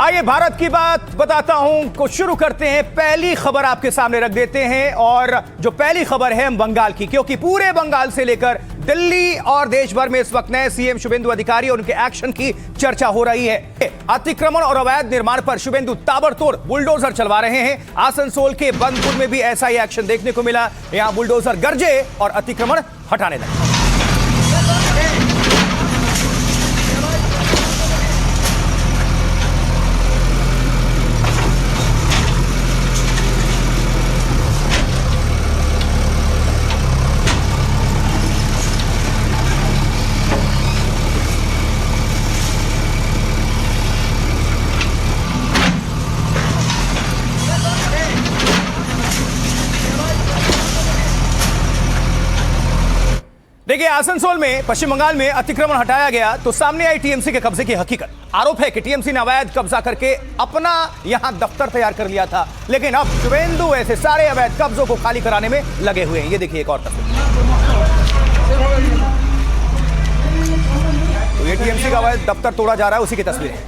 आइए भारत की बात बताता हूं को शुरू करते हैं। पहली खबर आपके सामने रख देते हैं और जो पहली खबर है बंगाल की, क्योंकि पूरे बंगाल से लेकर दिल्ली और देश भर में इस वक्त नए सीएम शुभेंदु अधिकारी और उनके एक्शन की चर्चा हो रही है। अतिक्रमण और अवैध निर्माण पर शुभेंदु ताबड़तोड़ बुलडोजर चलवा रहे हैं। आसनसोल के बंदपुर में भी ऐसा ही एक्शन देखने को मिला। यहां बुलडोजर गरजे और अतिक्रमण हटाने लगे। देखिए, आसनसोल में पश्चिम बंगाल में अतिक्रमण हटाया गया तो सामने आई टीएमसी के कब्जे की हकीकत। आरोप है कि टीएमसी ने अवैध कब्जा करके अपना यहां दफ्तर तैयार कर लिया था, लेकिन अब शुभेंदु ऐसे सारे अवैध कब्जों को खाली कराने में लगे हुए हैं। ये देखिए एक और तस्वीर। तो ये टीएमसी का अवैध दफ्तर तोड़ा जा रहा है, उसी की तस्वीर है।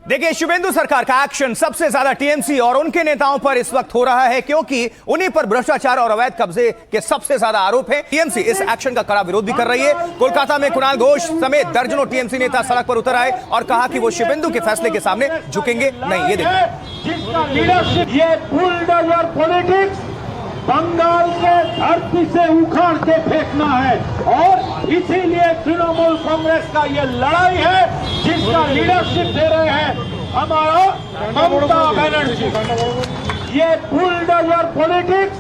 देखिए, शुभेंदु सरकार का एक्शन सबसे ज्यादा टीएमसी और उनके नेताओं पर इस वक्त हो रहा है, क्योंकि उन्हीं पर भ्रष्टाचार और अवैध कब्जे के सबसे ज्यादा आरोप हैं। टीएमसी इस एक्शन का कड़ा विरोध भी कर रही है। कोलकाता में कुणाल घोष समेत दर्जनों टीएमसी नेता सड़क पर उतर आए और कहा कि वो शुभेंदु के फैसले के सामने झुकेंगे नहीं। ये देखिए, बंगाल के धरती से उखाड़ के फेंकना है और इसीलिए तृणमूल कांग्रेस का ये लड़ाई है, जिसका लीडरशिप दे रहे हैं हमारा ममता बनर्जी। ये बुलडोजर पॉलिटिक्स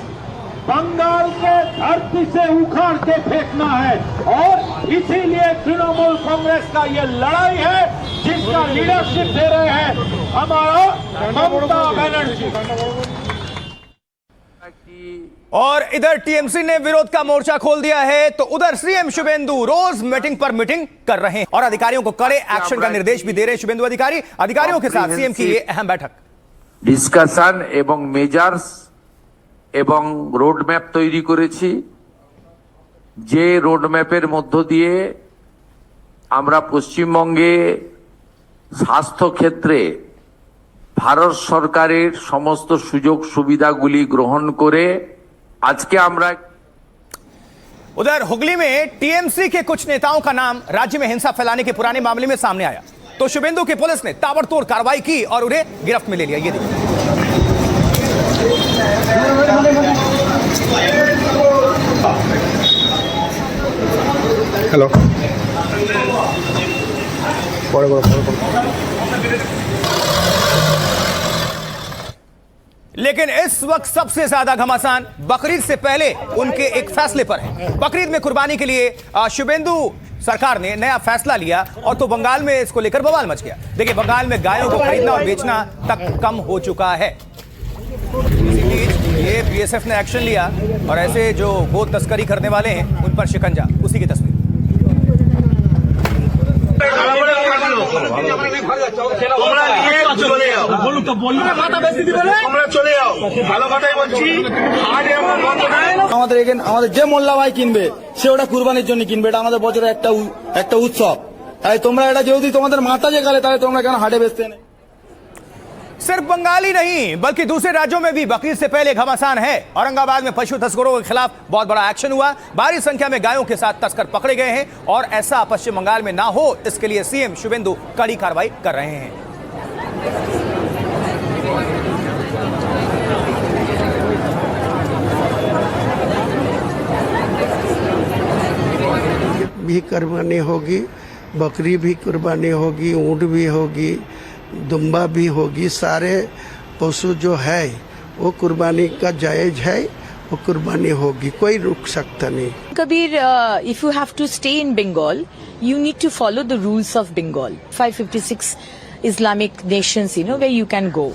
बंगाल के धरती से उखाड़ के फेंकना है और इसीलिए तृणमूल कांग्रेस का ये लड़ाई है, जिसका लीडरशिप दे रहे हैं हमारा ममता बनर्जी। और इधर टीएमसी ने विरोध का मोर्चा खोल दिया है तो उधर सीएम शुभेंदु रोज मीटिंग पर मीटिंग कर रहे हैं और अधिकारियों को कड़े एक्शन का निर्देश भी दे रहे हैं। शुभेंदु अधिकारियों के साथ सीएम की ये अहम बैठक। डिस्कशन एवं मेजर्स एवं रोड मैप तैरी करेছি, যে रोड मैपर मध्य दिए আমরা পশ্চিমবঙ্গে স্বাস্থ্য ক্ষেত্রে भारत सरकारेर समस्त सुयोग सुविधागुली ग्रहण करे आज के আমরা। उधर हुगली में टीएमसी के कुछ नेताओं का नाम राज्य में हिंसा फैलाने के पुराने मामले में सामने आया तो शुभेंदु की पुलिस ने ताबड़तोड़ कार्रवाई की और उन्हें गिरफ्त में ले लिया। ये देखिए, हेलो लेकिन इस वक्त सबसे ज्यादा घमासान बकरीद से पहले उनके एक फैसले पर है। बकरीद में कुर्बानी के लिए शुभेंदु सरकार ने नया फैसला लिया और तो बंगाल में इसको लेकर बवाल मच गया। देखिए, बंगाल में गायों को खरीदना और बेचना तक कम हो चुका है। इसी बीच ये बीएसएफ ने एक्शन लिया और ऐसे जो गो तस्करी करने वाले हैं उन पर शिकंजा। उसी की तस्वीर। যে মোল্লা ভাই কিনবে সে ওটা কুরবানির জন্য কিনবে, এটা আমাদের বছরের একটা উৎসব। তাই তোমরা এটা যদি তোমাদের মাথা যে গালে তাহলে তোমরা কেন হাটে বেচতে নেই? सिर्फ बंगाली नहीं बल्कि दूसरे राज्यों में भी बकरीद से पहले घमासान है। औरंगाबाद में पशु तस्करों के खिलाफ बहुत बड़ा एक्शन हुआ। भारी संख्या में गायों के साथ तस्कर पकड़े गए हैं और ऐसा पश्चिम बंगाल में ना हो इसके लिए सीएम शुभेंदु कड़ी कार्रवाई कर रहे हैं। भी कुर्बानी होगी, बकरी भी कुर्बानी होगी, ऊँट भी होगी, दुम्बा भी होगी। सारे पशु जो है वो कुर्बानी का जायज है, वो कुर्बानी होगी, कोई रुक सकता नहीं। Kabir, if you have to stay in Bengal, you need to follow the rules of Bengal. 556 Islamic nations, where you can go.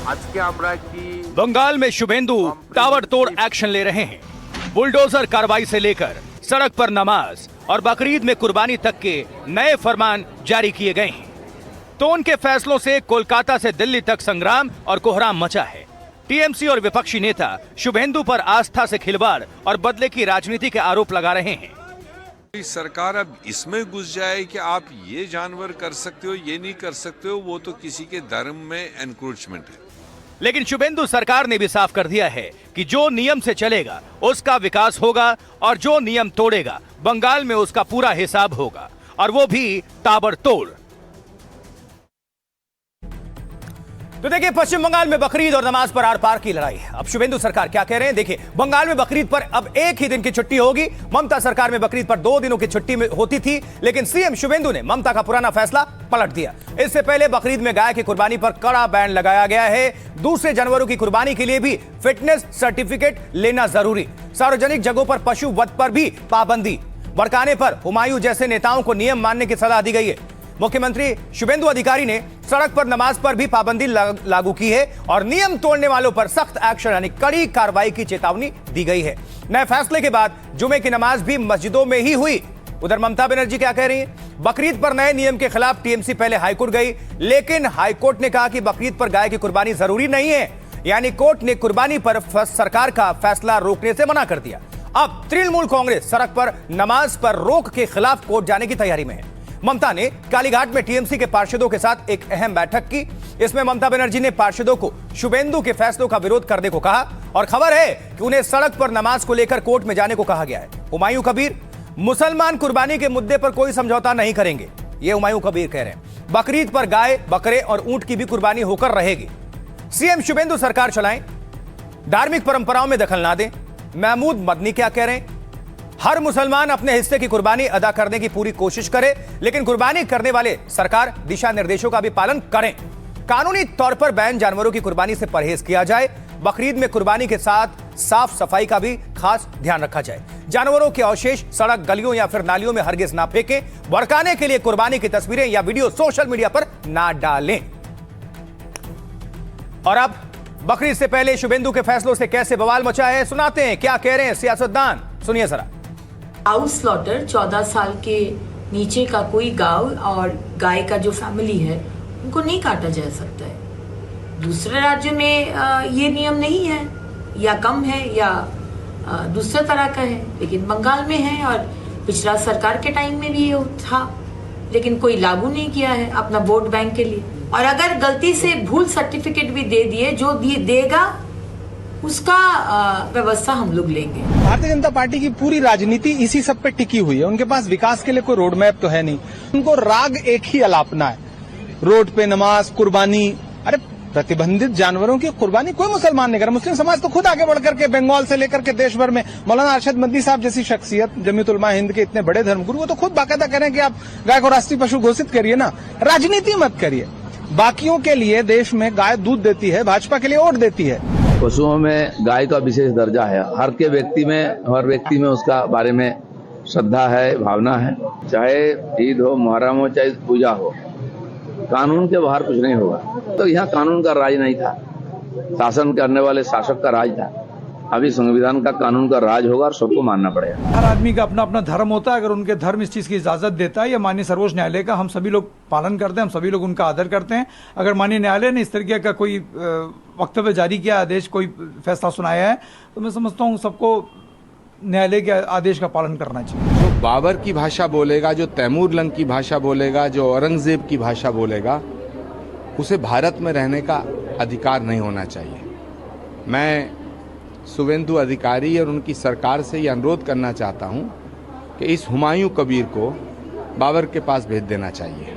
आज के আমরা কি बंगाल में शुभेंदु ताबड़तोड़ एक्शन ले रहे हैं। बुलडोजर कार्रवाई से लेकर सड़क पर नमाज और बकरीद में कुर्बानी तक के नए फरमान जारी किए गए हैं। तो उनके फैसलों से कोलकाता से दिल्ली तक संग्राम और कोहराम मचा है। टीएमसी और विपक्षी नेता शुभेंदु पर आस्था से खिलवाड़ और बदले की राजनीति के आरोप लगा रहे हैं। सरकार अब इसमें घुस जाए कि आप ये जानवर कर सकते हो, ये नहीं कर सकते हो, वो तो किसी के धर्म में एनक्रोचमेंट है। लेकिन शुभेंदु सरकार ने भी साफ कर दिया है कि जो नियम से चलेगा उसका विकास होगा और जो नियम तोड़ेगा बंगाल में उसका पूरा हिसाब होगा, और वो भी ताबड़तोड़। तो देखिए, पश्चिम बंगाल में बकरीद और नमाज पर आर पार की लड़ाई है। अब शुभेंदु सरकार क्या कह रहे हैं देखिए। बंगाल में बकरीद पर अब एक ही दिन की छुट्टी होगी। ममता सरकार में बकरीद पर 2 दिनों की छुट्टी होती थी, लेकिन सीएम शुभेंदु ने ममता का पुराना फैसला पलट दिया। इससे पहले बकरीद में गाय की कुर्बानी पर कड़ा बैन लगाया गया है। दूसरे जानवरों की कुर्बानी के लिए भी फिटनेस सर्टिफिकेट लेना जरूरी। सार्वजनिक जगहों पर पशु वध पर भी पाबंदी। भड़काने पर हुमायूं जैसे नेताओं को नियम मानने की सलाह दी गई है। मुख्यमंत्री शुभेंदु अधिकारी ने सड़क पर नमाज पर भी पाबंदी लागू की है और नियम तोड़ने वालों पर सख्त एक्शन यानी कड़ी कार्रवाई की चेतावनी दी गई है। नए फैसले के बाद जुमे की नमाज भी मस्जिदों में ही हुई। उधर ममता बनर्जी क्या कह रही हैं? बकरीद पर नए नियम के खिलाफ टीएमसी पहले हाईकोर्ट गई, लेकिन हाईकोर्ट ने कहा कि बकरीद पर गाय की कुर्बानी जरूरी नहीं है, यानी कोर्ट ने कुर्बानी पर सरकार का फैसला रोकने से मना कर दिया। अब तृणमूल कांग्रेस सड़क पर नमाज पर रोक के खिलाफ कोर्ट जाने की तैयारी में है। ममता ने कालीघाट में टीएमसी के पार्षदों के साथ एक अहम बैठक की। इसमें ममता बनर्जी ने पार्षदों को शुभेंदु के फैसलों का विरोध करने को कहा और खबर है कि उन्हें सड़क पर नमाज को लेकर कोर्ट में जाने को कहा गया है। हुमायूं कबीर, मुसलमान कुर्बानी के मुद्दे पर कोई समझौता नहीं करेंगे, ये हुमायूं कबीर कह रहे हैं। बकरीद पर गाय, बकरे और ऊंट की भी कुर्बानी होकर रहेगी। सीएम शुभेंदु सरकार चलाएं, धार्मिक परंपराओं में दखल ना दें। महमूद मदनी क्या कह रहे हैं? हर मुसलमान अपने हिस्से की कुर्बानी अदा करने की पूरी कोशिश करे, लेकिन कुर्बानी करने वाले सरकार दिशा निर्देशों का भी पालन करें। कानूनी तौर पर बैन जानवरों की कुर्बानी से परहेज किया जाए। बकरीद में कुर्बानी के साथ साफ सफाई का भी खास ध्यान रखा जाए। जानवरों के अवशेष सड़क, गलियों या फिर नालियों में हरगिज ना फेंकें। भड़काने के लिए कुर्बानी की तस्वीरें या वीडियो सोशल मीडिया पर ना डालें। और अब बकरीद से पहले शुभेंदु के फैसलों से कैसे बवाल मचा है, सुनाते हैं क्या कह रहे हैं सियासतदान। सुनिए जरा। काउ स्लॉटर 14 साल के नीचे का कोई गाय और गाय का जो फैमिली है उनको नहीं काटा जा सकता है। दूसरे राज्य में ये नियम नहीं है या कम है या दूसरे तरह का है, लेकिन बंगाल में है और पिछला सरकार के टाइम में भी ये था, लेकिन कोई लागू नहीं किया है अपना वोट बैंक के लिए। और अगर गलती से भूल सर्टिफिकेट भी दे दिए, जो देगा उसका व्यवस्था हम लोग लेंगे। भारतीय जनता पार्टी की पूरी राजनीति इसी सब पे टिकी हुई है। उनके पास विकास के लिए कोई रोड मैप तो है नहीं। उनको राग एक ही अलापना है, रोड पे नमाज, कुर्बानी। अरे प्रतिबंधित जानवरों की कुर्बानी कोई मुसलमान नहीं कर। मुस्लिम समाज तो खुद आगे बढ़ करके बंगाल से लेकर के देश भर में मौलाना अरशद मदनी साहब जैसी शख्सियत, जमीयत उलमा हिंद के इतने बड़े धर्मगुरु, वो तो खुद बाकायदा करें कि आप गाय को राष्ट्रीय पशु घोषित करिए ना, राजनीति मत करिए। बाकियों के लिए देश में गाय दूध देती है, भाजपा के लिए वोट देती है। पशुओं में गाय का विशेष दर्जा है। हर व्यक्ति में उसका बारे में श्रद्धा है, भावना है। चाहे ईद हो, मुहर्रम हो, चाहे पूजा हो, कानून के बाहर कुछ नहीं होगा। तो यहाँ कानून का राज नहीं था, शासन करने वाले शासक का राज था। अभी संविधान का, कानून का राज होगा और सबको मानना पड़ेगा। हर आदमी का अपना अपना धर्म होता है। अगर उनके धर्म इस चीज की इजाजत देता है या माननीय सर्वोच्च न्यायालय का हम सभी लोग पालन करते हैं, हम सभी लोग उनका आदर करते हैं। अगर माननीय न्यायालय ने इस तरीके का कोई वक्तव्य जारी किया, आदेश, कोई फैसला सुनाया है, तो मैं समझता हूँ सबको न्यायालय के आदेश का पालन करना चाहिए। जो बाबर की भाषा बोलेगा, जो तैमूर लंग की भाषा बोलेगा, जो औरंगजेब की भाषा बोलेगा, उसे भारत में रहने का अधिकार नहीं होना चाहिए। मैं शुभेंदु अधिकारी और उनकी सरकार से ये अनुरोध करना चाहता हूं कि इस हुमायूं कबीर को बाबर के पास भेज देना चाहिए।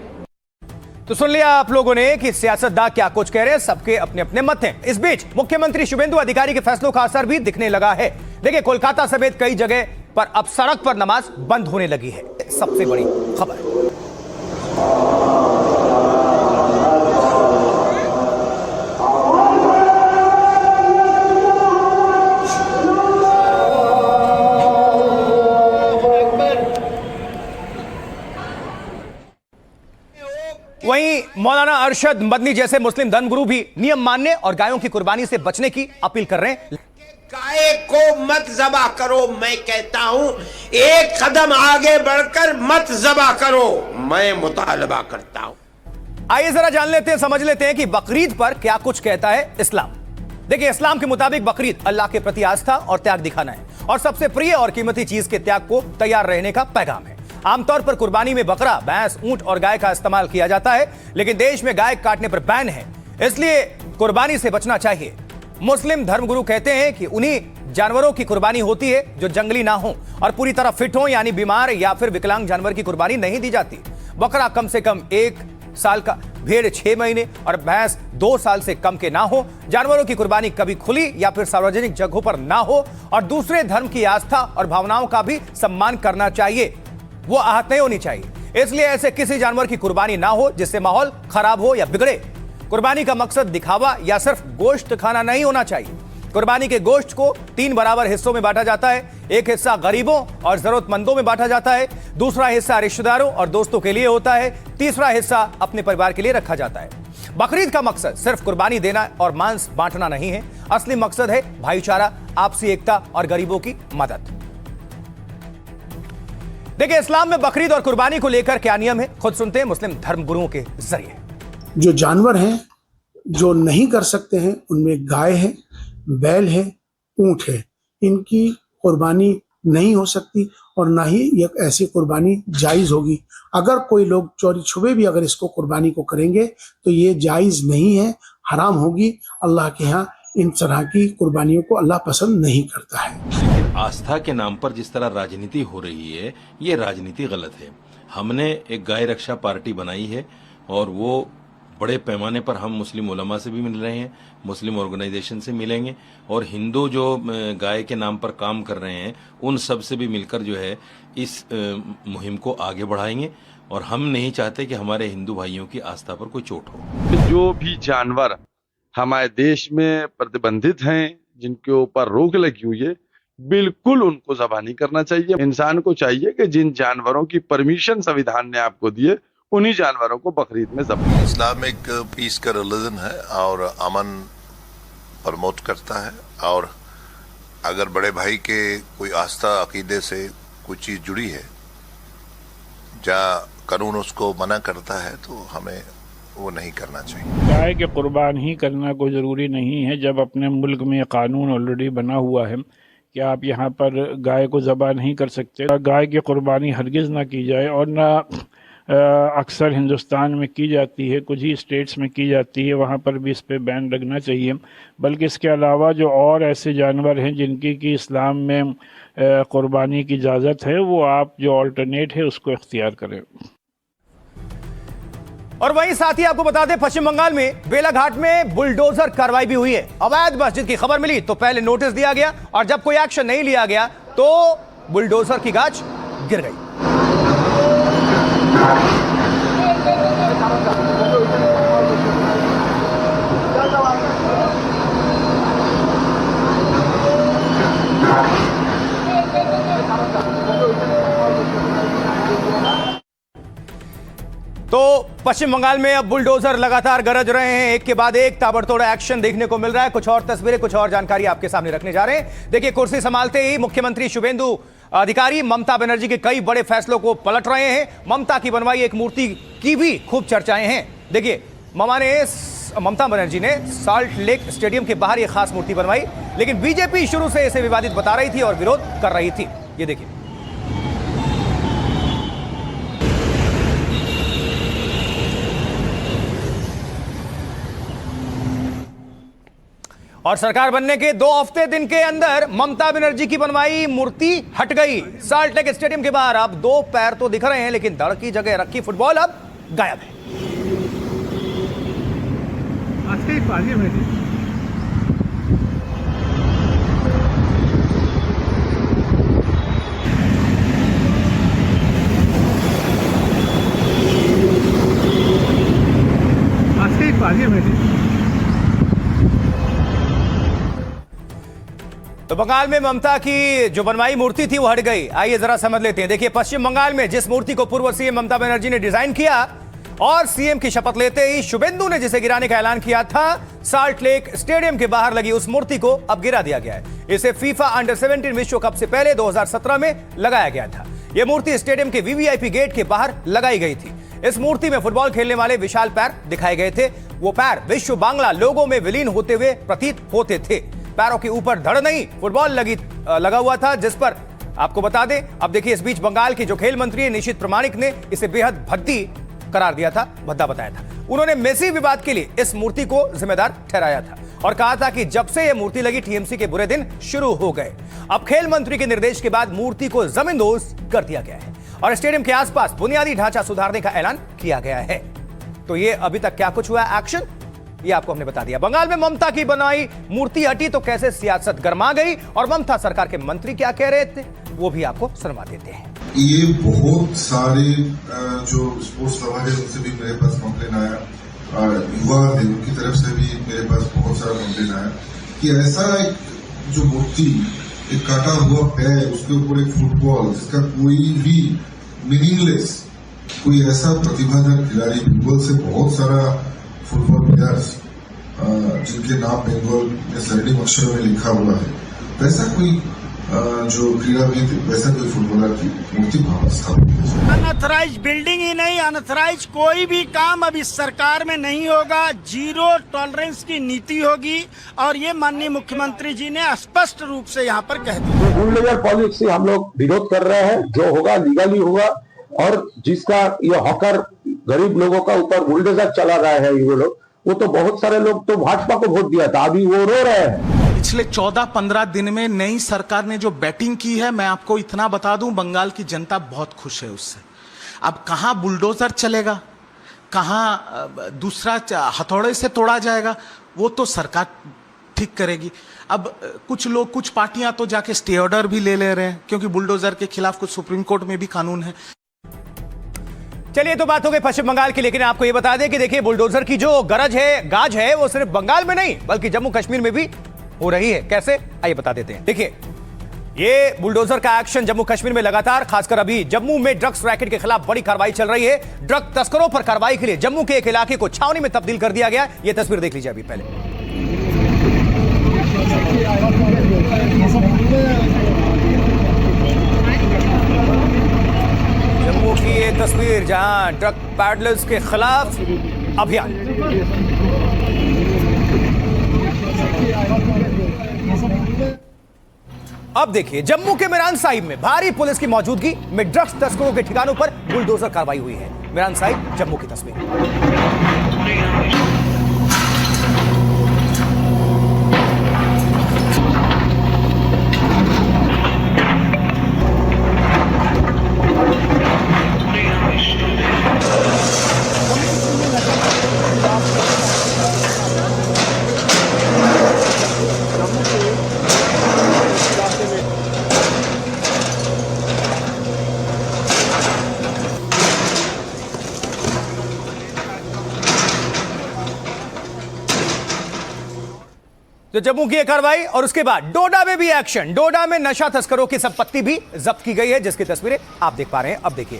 तो सुन लिया आप लोगों ने कि सियासतदान क्या कुछ कह रहे हैं, सबके अपने अपने मत हैं। इस बीच मुख्यमंत्री शुभेंदु अधिकारी के फैसलों का असर भी दिखने लगा है। देखिए, कोलकाता समेत कई जगह पर अब सड़क पर नमाज बंद होने लगी है। सबसे बड़ी खबर। वहीं मौलाना अरशद मदनी जैसे मुस्लिम धर्मगुरु भी नियम मानने और गायों की कुर्बानी से बचने की अपील कर रहे हैं। गाय को मत ज़बा करो, मैं कहता हूं एक कदम आगे बढ़कर मत ज़बा करो, मैं मुतालबा करता हूं। आइए जरा जान लेते हैं, समझ लेते हैं कि बकरीद पर क्या कुछ कहता है इस्लाम। देखिए, इस्लाम के मुताबिक बकरीद अल्लाह के प्रति आस्था और त्याग दिखाना है और सबसे प्रिय और कीमती चीज के त्याग को तैयार रहने का पैगाम है। आमतौर पर कुर्बानी में बकरा, भैंस, ऊंट और गाय का इस्तेमाल किया जाता है, लेकिन देश में गाय काटने पर बैन है, इसलिए कुर्बानी से बचना चाहिए। मुस्लिम धर्मगुरु कहते हैं कि उन्हीं जानवरों की कुर्बानी होती है जो जंगली ना हो और पूरी तरह फिट हो, यानी बीमार या फिर विकलांग जानवर की कुर्बानी नहीं दी जाती। बकरा कम से कम 1 साल का, भेड़ 6 महीने और भैंस 2 साल से कम के ना हो। जानवरों की कुर्बानी कभी खुली या फिर सार्वजनिक जगहों पर ना हो और दूसरे धर्म की आस्था और भावनाओं का भी सम्मान करना चाहिए, वो आहत नहीं होनी चाहिए। इसलिए ऐसे किसी जानवर की कुर्बानी ना हो जिससे माहौल खराब हो या बिगड़े। कुर्बानी का मकसद दिखावा या सिर्फ गोश्त खाना नहीं होना चाहिए। कुर्बानी के गोश्त को 3 बराबर हिस्सों में बांटा जाता है। एक हिस्सा गरीबों और जरूरतमंदों में बांटा जाता है, दूसरा हिस्सा रिश्तेदारों और दोस्तों के लिए होता है, तीसरा हिस्सा अपने परिवार के लिए रखा जाता है। बकरीद का मकसद सिर्फ कुर्बानी देना और मांस बांटना नहीं है, असली मकसद है भाईचारा, आपसी एकता और गरीबों की मदद। देखिए, इस्लाम में बकरीद और कुर्बानी को लेकर क्या नियम है, खुद सुनते हैं मुस्लिम धर्मगुरुओं के जरिए। जो जानवर हैं जो नहीं कर सकते हैं उनमें गाय है, बैल है, ऊंट है, इनकी कुर्बानी नहीं हो सकती और ना ही ये ऐसी कुर्बानी जायज होगी। अगर कोई लोग चोरी छुपे भी अगर इसको कुर्बानी को करेंगे तो ये जायज नहीं है, हराम होगी। अल्लाह के यहाँ इन तरह की कुर्बानियों को अल्लाह पसंद नहीं करता है। आस्था के नाम पर जिस तरह राजनीति हो रही है, ये राजनीति गलत है। हमने एक गाय रक्षा पार्टी बनाई है और वो बड़े पैमाने पर हम मुस्लिम उलमा से भी मिल रहे हैं, मुस्लिम ऑर्गेनाइजेशन से मिलेंगे और हिंदू जो गाय के नाम पर काम कर रहे हैं उन सब से भी मिलकर जो है इस मुहिम को आगे बढ़ाएंगे। और हम नहीं चाहते कि हमारे हिंदू भाइयों की आस्था पर कोई चोट हो। जो भी जानवर हमारे देश में प्रतिबंधित हैं, जिनके ऊपर रोक लगी हुई है, बिल्कुल उनको ज़बह नहीं करना चाहिए। इंसान को चाहिए कि जिन जानवरों की परमिशन संविधान ने आपको दी है उन्हीं जानवरों को बकरीद में ज़बह। इस्लाम एक पीस का रिलीजन है और अमन प्रमोट करता है, और अगर बड़े भाई के कोई आस्था अकीदे से कोई चीज़ जुड़ी है जहाँ कानून उसको मना करता है तो हमें वो नहीं करना चाहिए। गाय के कुर्बान ही करना कोई ज़रूरी नहीं है। जब अपने मुल्क में कानून ऑलरेडी बना हुआ है कि आप यहाँ पर गाय को ज़बह नहीं कर सकते, गाय की कुर्बानी हरगिज़ ना की जाए और ना अक्सर हिंदुस्तान में की जाती है, कुछ ही स्टेट्स में की जाती है, वहाँ पर भी इस पे बैन लगना चाहिए। बल्कि इसके अलावा जो और ऐसे जानवर हैं जिनकी कि इस्लाम में कुर्बानी की इजाज़त है, वो आप जो अल्टरनेट है उसको इख्तियार करें। और वहीं साथ ही आपको बता दें, पश्चिम बंगाल में बेलाघाट में बुलडोजर कार्रवाई भी हुई है। अवैध मस्जिद की खबर मिली तो पहले नोटिस दिया गया और जब कोई एक्शन नहीं लिया गया तो बुलडोजर की गाज गिर गई। तो पश्चिम बंगाल में अब बुलडोजर लगातार गरज रहे हैं, एक के बाद एक ताबड़तोड़ एक्शन देखने को मिल रहा है। कुछ और तस्वीरें, कुछ और जानकारी आपके सामने रखने जा रहे हैं। देखिए, कुर्सी संभालते ही मुख्यमंत्री शुभेंदु अधिकारी ममता बनर्जी के कई बड़े फैसलों को पलट रहे हैं। ममता की बनवाई एक मूर्ति की भी खूब चर्चाएं हैं। देखिए, ममता बनर्जी ने साल्ट लेक स्टेडियम के बाहर यह खास मूर्ति बनवाई, लेकिन बीजेपी शुरू से इसे विवादित बता रही थी और विरोध कर रही थी। ये देखिए, और सरकार बनने के 2 हफ्ते दिन के अंदर ममता बनर्जी की बनवाई मूर्ति हट गई। साल्ट लेक स्टेडियम के बाहर अब 2 पैर तो दिख रहे हैं, लेकिन धड़ की जगह रखी फुटबॉल अब गायब है। आज के पानी में तो बंगाल में ममता की जो बनवाई मूर्ति थी वो हट गई। आइए जरा समझ लेते हैं। देखिए, पश्चिम बंगाल में जिस मूर्ति को पूर्व सीएम ममता बनर्जी ने डिजाइन किया और सीएम की शपथ लेते ही शुभेंदु ने जिसे गिराने का ऐलान किया था, साल्ट लेक स्टेडियम के बाहर लगी उस मूर्ति को अब गिरा दिया गया है। इसे फीफा अंडर 17 विश्व कप से पहले 2017 में लगाया गया था। यह मूर्ति स्टेडियम के वीवीआईपी गेट के बाहर लगाई गई थी। इस मूर्ति में फुटबॉल खेलने वाले विशाल पैर दिखाए गए थे। वो पैर विश्व बांग्ला लोगों में विलीन होते हुए प्रतीत होते थे। पैरों के ऊपर धड़ नहीं, फुटबॉल लगा हुआ था, जिस पर आपको बता दें, अब देखिए, इस बीच बंगाल के जो खेल मंत्री निशित प्रमाणिक ने इसे बेहद भद्दी करार दिया था, भद्दा बताया था। उन्होंने मेसी विवाद के लिए इस मूर्ति को जिम्मेदार ठहराया था और कहा था कि जब से यह मूर्ति लगी टीएमसी के बुरे दिन शुरू हो गए। अब खेल मंत्री के निर्देश के बाद मूर्ति को जमींदोज कर दिया गया है और स्टेडियम के आसपास बुनियादी ढांचा सुधारने का ऐलान किया गया है। तो ये अभी तक क्या कुछ हुआ एक्शन, ये आपको हमने बता दिया। बंगाल में ममता की बनाई मूर्ति हटी तो कैसे सियासत गर्मा गई और ममता सरकार के मंत्री क्या कह रहे थे, वो भी आपको सुनवा देते हैं। ये बहुत सारे जो स्पोर्ट्स लवर है उनसे भी मेरे पास कंप्लेन आया, युवा है उनकी तरफ से भी मेरे पास बहुत सारा कंप्लेन आया कि ऐसा एक जो मूर्ति, एक काटा हुआ पैर, उसके ऊपर एक फुटबॉल जिसका कोई भी मीनिंगलेस, कोई ऐसा प्रतिभाधर खिलाड़ी, बंगाल से बहुत सारा फुटबॉल प्लेयर्स जिनके नाम बंगाल में स्वर्णिम अक्षरों में लिखा हुआ है, वैसा कोई जो क्रीड़ाविद, वैसा कोई फुटबॉलर की मूर्ति वहां स्थापित। अनऑथराइज बिल्डिंग ही नहीं, अनऑथराइज कोई भी काम अब इस सरकार में नहीं होगा। जीरो टॉलरेंस की नीति होगी और ये माननीय मुख्यमंत्री जी ने स्पष्ट रूप से यहाँ पर कह दिया। बुलडोजर पॉलिसी हम लोग विरोध कर रहे हैं, जो होगा लीगली होगा, और जिसका ये हॉकर गरीब लोगों का ऊपर बुलडोजर चला रहा है ये लोग, वो तो बहुत सारे लोग तो भाजपा को वोट दिया था, अभी वो रो रहे हैं। पिछले 14-15 दिन में नई सरकार ने जो बैटिंग की है, मैं आपको इतना बता दूं, बंगाल की जनता बहुत खुश है उससे। अब कहां बुलडोजर चलेगा, कहां दूसरा हथौड़े से तोड़ा जाएगा, वो तो सरकार ठीक करेगी। अब कुछ लोग, कुछ पार्टियां तो जाके स्टे ऑर्डर भी ले रहे हैं, क्योंकि बुलडोजर के खिलाफ कुछ सुप्रीम कोर्ट में भी कानून है। चलिए, तो बात हो गई पश्चिम बंगाल की, लेकिन आपको यह बता दें कि देखिए, बुलडोजर की जो गाज है वो सिर्फ बंगाल में नहीं बल्कि जम्मू कश्मीर में भी हो रही है। कैसे, आइए बता देते हैं। देखिए, ये बुलडोजर का एक्शन जम्मू कश्मीर में लगातार, खासकर अभी जम्मू में ड्रग्स रैकेट के खिलाफ बड़ी कार्रवाई चल रही है। ड्रग तस्करों पर कार्रवाई के लिए जम्मू के एक इलाके को छावनी में तब्दील कर दिया गया। यह तस्वीर देख लीजिए अभी पहले। जम्मू की ये तस्वीर जहां ड्रग पैडलर्स के खिलाफ अभियान। अब देखिए, जम्मू के मिरान साहिब में भारी पुलिस की मौजूदगी में ड्रग्स तस्करों के ठिकानों पर बुलडोजर कार्रवाई हुई है। मिरान साहिब, जम्मू की तस्वीर। तो जम्मू की कार्रवाई और उसके बाद डोडा में भी एक्शन। डोडा में नशा तस्करों की संपत्ति भी जब्त की गई है, जिसकी तस्वीरें आप देख पा रहे हैं। अब देखिए,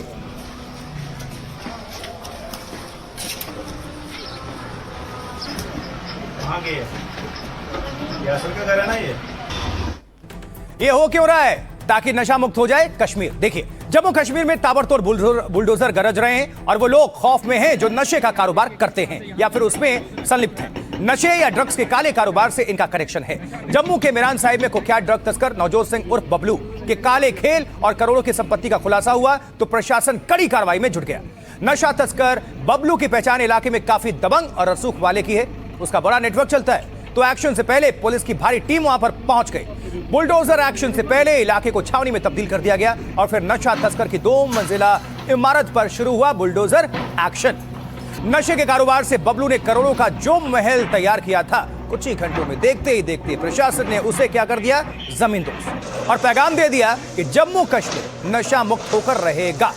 ये हो क्यों रहा है, ताकि नशा मुक्त हो जाए कश्मीर। देखिए, जम्मू कश्मीर में ताबड़तोड़ बुलडोजर गरज रहे हैं और वो लोग खौफ में हैं जो नशे का कारोबार करते हैं या फिर उसमें संलिप्त हैं। नशे या ड्रग्स के काले कारोबार से इनका कनेक्शन है। जम्मू के मिरान साहिब में कुख्यात ड्रग तस्कर नवजोत सिंह उर्फ बबलू के काले खेल और करोड़ों की संपत्ति का खुलासा हुआ तो प्रशासन कड़ी कार्रवाई में जुट गया। नशा तस्कर बबलू की पहचान इलाके में काफी दबंग और रसूख वाले की है, उसका बड़ा नेटवर्क चलता है। तो एक्शन से पहले पुलिस की भारी टीम वहां पर पहुंच गई। बुलडोजर एक्शन से पहले इलाके को छावनी में तब्दील कर दिया गया और फिर नशा तस्कर की 2 मंजिला इमारत पर शुरू हुआ बुलडोजर एक्शन। नशे के कारोबार से बबलू ने करोड़ों का जो महल तैयार किया था, कुछ ही घंटों में देखते ही देखते प्रशासन ने उसे क्या कर दिया, जमींदोज, और पैगाम दे दिया कि जम्मू कश्मीर नशा मुक्त होकर रहेगा।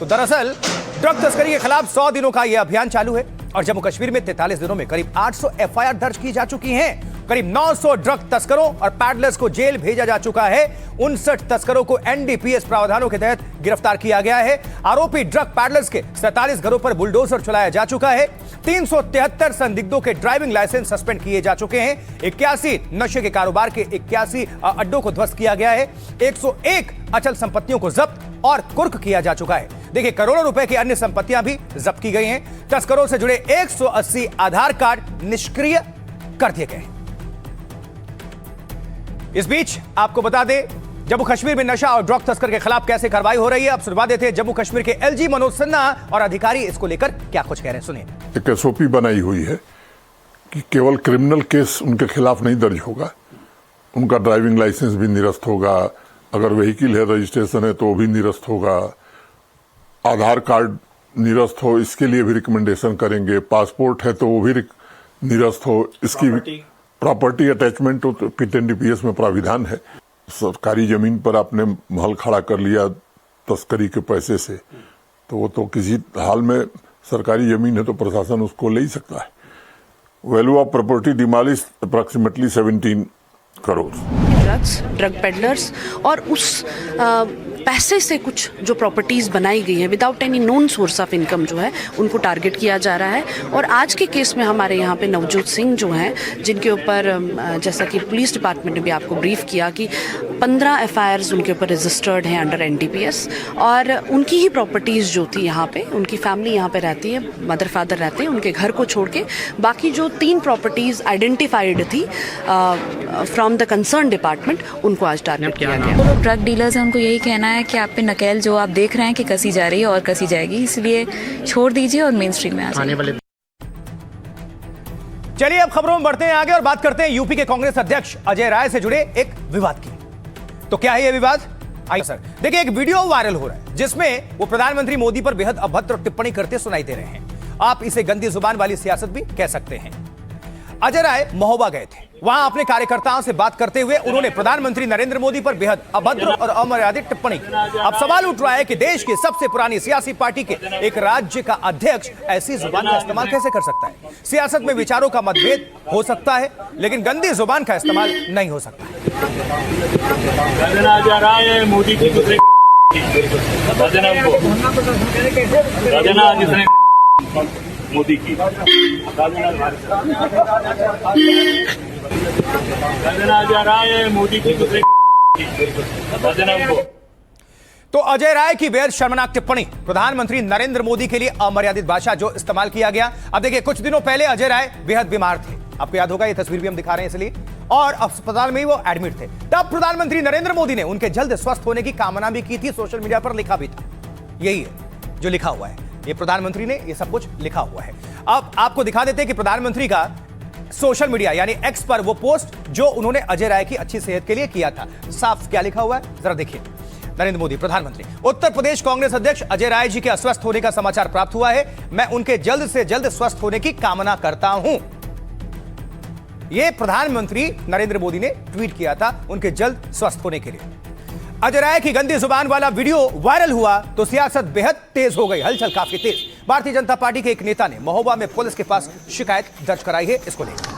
तो दरअसल ड्रग तस्करी के खिलाफ 100 दिनों का यह अभियान चालू है और जम्मू कश्मीर में 43 दिनों में करीब 800 एफआईआर दर्ज की जा चुकी हैं करीब 900 ड्रग तस्करों और पैडलर्स को जेल भेजा जा चुका है। 59 तस्करों को एनडीपीएस प्रावधानों के तहत गिरफ्तार किया गया है। आरोपी ड्रग पैडलर्स के 47 घरों पर बुलडोजर चलाया जा चुका है। 373 संदिग्धों के ड्राइविंग लाइसेंस सस्पेंड किए जा चुके हैं। 81 नशे के कारोबार के 81 अड्डों को ध्वस्त किया गया है। 101 अचल संपत्तियों को जब्त और कुर्क किया जा चुका है। देखिए, करोड़ों रुपए की अन्य संपत्तियां भी जब्त की गई हैं। तस्करों से जुड़े 180 आधार कार्ड निष्क्रिय कर दिए गए। इस बीच आपको बता दें, जम्मू कश्मीर में नशा और ड्रग तस्कर के खिलाफ कैसे कार्रवाई हो रही है। अब सुनवा देते हैं जम्मू कश्मीर के एलजी मनोज सिन्हा और अधिकारी इसको लेकर क्या कुछ कह रहे हैं, सुनिए। एक एसओपी बनाई हुई है कि केवल क्रिमिनल केस उनके खिलाफ नहीं दर्ज होगा, उनका ड्राइविंग लाइसेंस भी निरस्त होगा, अगर व्हीकल है, रजिस्ट्रेशन है तो वो भी निरस्त होगा, आधार कार्ड निरस्त हो इसके लिए भी रिकमेंडेशन करेंगे, पासपोर्ट है तो वो भी निरस्त हो, इसकी प्रॉपर्टी अटैचमेंट तो पिट एनडीपीएस में प्राविधान है। सरकारी जमीन पर आपने महल खड़ा कर लिया तस्करी के पैसे से, तो वो तो किसी हाल में सरकारी जमीन है तो प्रशासन उसको ले ही सकता है। Value of property demolish approximately 17 crore. Drug peddlers और उस पैसे से कुछ जो प्रॉपर्टीज़ बनाई गई हैं without any known source of income जो है उनको टारगेट किया जा रहा है। और आज के केस में हमारे यहाँ पे नवजोत सिंह जो हैं, जिनके ऊपर जैसा कि पुलिस डिपार्टमेंट ने भी आपको ब्रीफ किया कि 15 एफआईआर्स उनके ऊपर रजिस्टर्ड हैं अंडर एनडीपीएस, और उनकी ही प्रॉपर्टीज़ जो थी यहाँ पे, उनकी फैमिली यहाँ पे रहती है, मदर फादर रहते हैं, उनके घर को छोड़ के बाकी जो 3 प्रॉपर्टीज़ आइडेंटिफाइड थी फ्रॉम द कंसर्न डिपार्टमेंट, उनको आज टारगेट किया गया। जो लोग ड्रग डीलर्स हैं उनको यही कहना है कि आप पे नकेल जो आप देख रहे हैं कि कसी जा रही है और कसी जाएगी, इसलिए छोड़ दीजिए और मेन स्ट्रीम में आ जाइए। चलिए अब खबरों में बढ़ते हैं आगे और बात करते हैं यूपी के कांग्रेस अध्यक्ष अजय राय से जुड़े एक विवाद की। तो क्या है यह विवाद? आइए सर, देखिए, एक वीडियो वायरल हो रहा है जिसमें वो प्रधानमंत्री मोदी पर बेहद अभद्र टिप्पणी करते सुनाई दे रहे हैं। आप इसे गंदी जुबान वाली सियासत भी कह सकते हैं। अजय राय महोबा गए थे, वहां अपने कार्यकर्ताओं से बात करते हुए उन्होंने प्रधानमंत्री नरेंद्र मोदी पर बेहद अभद्र और अमर्यादित टिप्पणी की। अब सवाल उठ रहा है कि देश की सबसे पुरानी सियासी पार्टी के एक राज्य का अध्यक्ष ऐसी जुबान का इस्तेमाल कैसे कर सकता है? सियासत में विचारों का मतभेद हो सकता है, लेकिन गंदी जुबान का इस्तेमाल नहीं हो सकता। मोदी की मोदी की जा रहा है मोदी की तो अजय राय की बेहद शर्मनाक टिप्पणी, प्रधानमंत्री नरेंद्र मोदी के लिए अमर्यादित भाषा जो इस्तेमाल किया गया। अब देखिए, कुछ दिनों पहले अजय राय बेहद बीमार थे, आपको याद होगा, ये तस्वीर भी हम दिखा रहे हैं इसलिए, और अस्पताल में ही वो एडमिट थे। तब प्रधानमंत्री नरेंद्र मोदी ने उनके जल्द स्वस्थ होने की कामना भी की थी, सोशल मीडिया पर लिखा भी था। यही है जो लिखा हुआ है, ये प्रधानमंत्री ने ये सब कुछ लिखा हुआ है। अब आपको दिखा देते हैं कि प्रधानमंत्री का सोशल मीडिया यानी एक्स पर वो पोस्ट जो उन्होंने अजय राय की अच्छी सेहत के लिए किया था, साफ क्या लिखा हुआ है जरा देखिए। नरेंद्र मोदी, प्रधानमंत्री, उत्तर प्रदेश कांग्रेस अध्यक्ष अजय राय जी के अस्वस्थ होने का समाचार प्राप्त हुआ है। मैं उनके जल्द से जल्द स्वस्थ होने की कामना करता हूं। यह प्रधानमंत्री नरेंद्र मोदी ने ट्वीट किया था उनके जल्द स्वस्थ होने के लिए। अजय राय की गंदी जुबान वाला वीडियो वायरल हुआ तो सियासत बेहद तेज हो गई, हलचल काफी तेज। भारतीय जनता पार्टी के एक नेता ने महोबा में पुलिस के पास शिकायत दर्ज कराई है, इसको लेकर।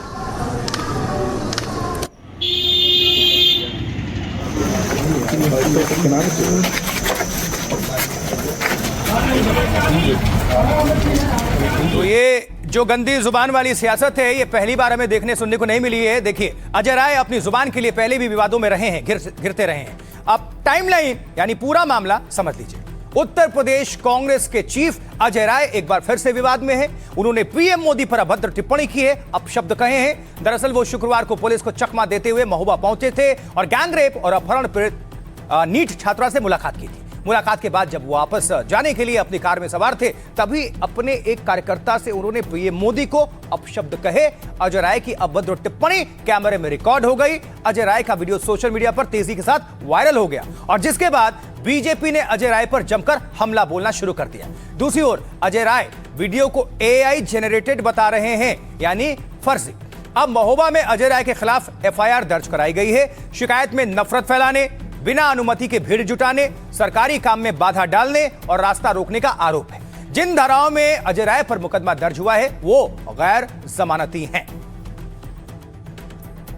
तो ये जो गंदी जुबान वाली सियासत है, ये पहली बार हमें देखने सुनने को नहीं मिली है। देखिए, अजय राय अपनी जुबान के लिए पहले भी विवादों में रहे हैं, घिरते रहे हैं। अब टाइमलाइन यानी पूरा मामला समझ लीजिए। उत्तर प्रदेश कांग्रेस के चीफ अजय राय एक बार फिर से विवाद में हैं। उन्होंने पीएम मोदी पर अभद्र टिप्पणी की है, अपशब्द कहे हैं। दरअसल वो शुक्रवार को पुलिस को चकमा देते हुए महोबा पहुंचे थे और गैंगरेप और अपहरण पीड़ित नीट छात्रा से मुलाकात की थी। मुलाकात के बाद जब वो वापस जाने के लिए अपनी कार में सवार थे, तभी अपने एक कार्यकर्ता से उन्होंने पीएम मोदी को अपशब्द कहे। अजय राय की अभद्र टिप्पणी कैमरे में रिकॉर्ड हो गई। अजय राय का वीडियो सोशल मीडिया पर तेजी के साथ वायरल हो गया और जिसके बाद बीजेपी ने अजय राय पर जमकर हमला बोलना शुरू कर दिया। दूसरी ओर अजय राय वीडियो को एआई जेनरेटेड बता रहे हैं, यानी फर्जी। अब महोबा में अजय राय के खिलाफ एफआईआर दर्ज कराई गई है। शिकायत में नफरत फैलाने, बिना अनुमति के भीड़ जुटाने, सरकारी काम में बाधा डालने और रास्ता रोकने का आरोप है। जिन धाराओं में अजय राय पर मुकदमा दर्ज हुआ है वो गैर जमानती हैं।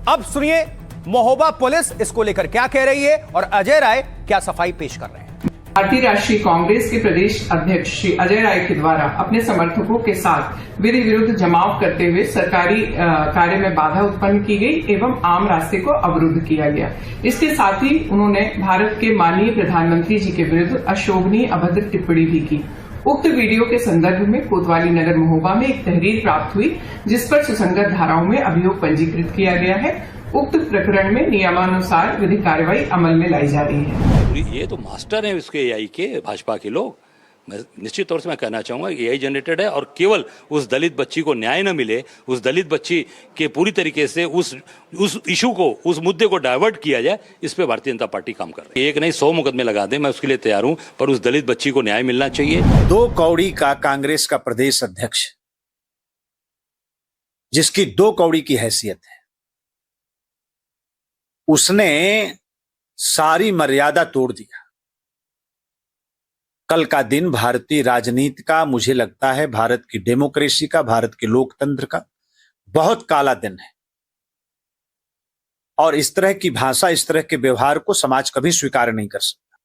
अब सुनिए महोबा पुलिस इसको लेकर क्या कह रही है और अजय राय क्या सफाई पेश कर रहे हैं। भारतीय राष्ट्रीय कांग्रेस के प्रदेश अध्यक्ष श्री अजय राय के द्वारा अपने समर्थकों के साथ विधि विरुद्ध जमाव करते हुए सरकारी कार्य में बाधा उत्पन्न की गई एवं आम रास्ते को अवरुद्ध किया गया। इसके साथ ही उन्होंने भारत के माननीय प्रधानमंत्री जी के विरुद्ध अशोभनीय अभद्र टिप्पणी भी की। उक्त वीडियो के संदर्भ में कोतवाली नगर महोबा में एक तहरीर प्राप्त हुई, जिस पर सुसंगत धाराओं में अभियोग पंजीकृत किया गया है। उक्त प्रकरण में नियमानुसार विधिक कार्रवाई अमल में लाई जा रही है। ये तो मास्टर हैं उसके एआई के, भाजपा के लोग। मैं निश्चित तौर से मैं कहना चाहूंगा एआई जनरेटेड है और केवल उस दलित बच्ची को न्याय न मिले, उस दलित बच्ची के पूरी तरीके से उस इशू को, उस मुद्दे को डाइवर्ट किया जाए, इस पे भारतीय जनता पार्टी काम कर रही है। एक नहीं 100 मुकदमे लगा दें, मैं उसके लिए तैयार हूं, पर उस दलित बच्ची को न्याय मिलना चाहिए। 2 कौड़ी का कांग्रेस का प्रदेश अध्यक्ष, जिसकी 2 कौड़ी की हैसियत है, उसने सारी मर्यादा तोड़ दिया। कल का दिन भारतीय राजनीति का, मुझे लगता है भारत की डेमोक्रेसी का, भारत के लोकतंत्र का बहुत काला दिन है और इस तरह की भाषा, इस तरह के व्यवहार को समाज कभी स्वीकार नहीं कर सकता।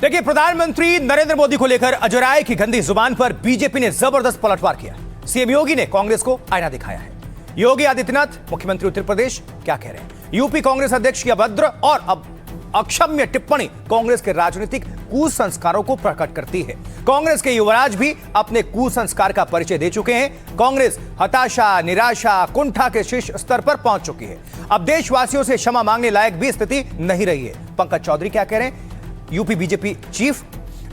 देखिए, प्रधानमंत्री नरेंद्र मोदी को लेकर अजय राय की गंदी जुबान पर बीजेपी ने जबरदस्त पलटवार किया। सीएम योगी ने कांग्रेस को आईना दिखाया है। योगी आदित्यनाथ, मुख्यमंत्री उत्तर प्रदेश, क्या कह रहे हैं? यूपी कांग्रेस अध्यक्ष की अभद्र और अब अक्षम्य टिप्पणी कांग्रेस के राजनीतिक कुसंस्कारों को प्रकट करती है। कांग्रेस के युवराज भी अपने कुसंस्कार का परिचय दे चुके हैं। कांग्रेस हताशा, निराशा, कुंठा के शीर्ष स्तर पर पहुंच चुकी है। अब देशवासियों से क्षमा मांगने लायक भी स्थिति नहीं रही है। पंकज चौधरी क्या कह रहे हैं? यूपी बीजेपी चीफ,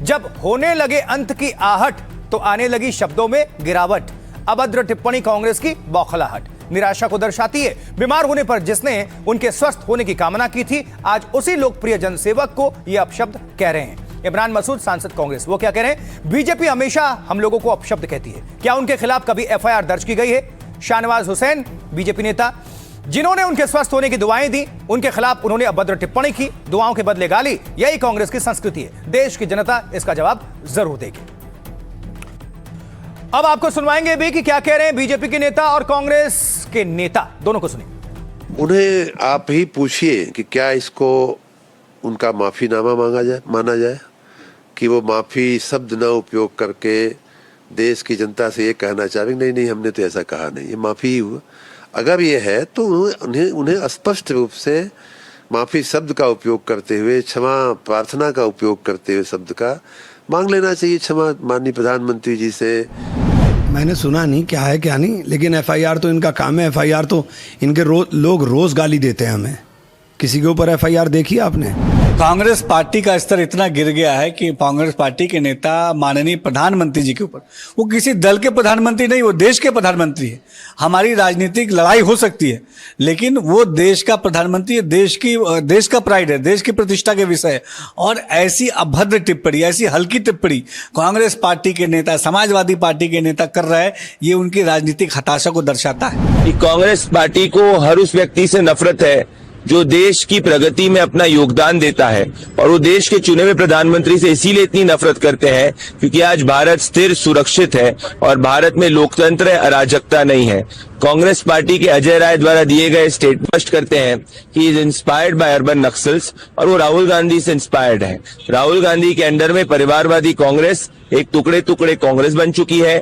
जब होने लगे अंत की आहट तो आने लगी शब्दों में गिरावट। अभद्र टिप्पणी कांग्रेस की बौखलाहट निराशा को दर्शाती है। बीमार होने पर जिसने उनके स्वस्थ होने की कामना की थी, आज उसी लोकप्रिय जनसेवक को यह अपशब्द कह रहे हैं। इमरान मसूद, सांसद कांग्रेस, वो क्या कह रहे हैं? बीजेपी हमेशा हम लोगों को अपशब्द कहती है। क्या उनके खिलाफ कभी एफआईआर दर्ज की गई है? शाहनवाज हुसैन, बीजेपी नेता, जिन्होंने उनके स्वस्थ होने की दुआएं दी, उनके खिलाफ उन्होंने अभद्र टिप्पणी की, दुआओं के बदले गाली। यही कांग्रेस की संस्कृति है। देश की जनता इसका जवाब जरूर देगी। अब आपको सुनवाएंगे भी कि क्या कह रहे हैं बीजेपी के नेता और कांग्रेस के नेता, दोनों को सुनिए। उन्हें आप ही पूछिए कि क्या इसको उनका माफीनामा माना जाए, कि वो माफी शब्द ना उपयोग करके देश की जनता से ये कहना चाहे नहीं हमने तो ऐसा कहा नहीं, ये माफी ही हुआ। अगर ये है तो उन्हें स्पष्ट रूप से माफी शब्द का उपयोग करते हुए, क्षमा प्रार्थना का उपयोग करते हुए शब्द का मांग लेना चाहिए क्षमा माननीय प्रधानमंत्री जी से। मैंने सुना नहीं क्या है क्या नहीं, लेकिन एफआईआर तो इनका काम है। एफआईआर तो इनके लोग रोज गाली देते हैं हमें। किसी के ऊपर एफआईआर देखी आपने? कांग्रेस पार्टी का स्तर इतना गिर गया है कि कांग्रेस पार्टी के नेता माननीय प्रधानमंत्री जी के ऊपर, वो किसी दल के प्रधानमंत्री नहीं, वो देश के प्रधानमंत्री है। हमारी राजनीतिक लड़ाई हो सकती है, लेकिन वो देश का प्रधानमंत्री है, देश का प्राइड है, देश की प्रतिष्ठा के विषय है। और ऐसी अभद्र टिप्पणी, ऐसी हल्की टिप्पणी कांग्रेस पार्टी के नेता, समाजवादी पार्टी के नेता कर रहा है, ये उनकी राजनीतिक हताशा को दर्शाता है। कांग्रेस पार्टी को हर उस व्यक्ति से नफरत है जो देश की प्रगति में अपना योगदान देता है, और वो देश के चुने हुए प्रधानमंत्री से इसीलिए इतनी नफरत करते हैं क्योंकि आज भारत स्थिर, सुरक्षित है और भारत में लोकतंत्र है, अराजकता नहीं है। कांग्रेस पार्टी के अजय राय द्वारा दिए गए स्टेटमेंट स्पष्ट करते हैं कि is inspired by urban Naxals, और वो राहुल गांधी से इंस्पायर्ड है। राहुल गांधी के अंडर में परिवारवादी कांग्रेस एक टुकड़े टुकड़े कांग्रेस बन चुकी है।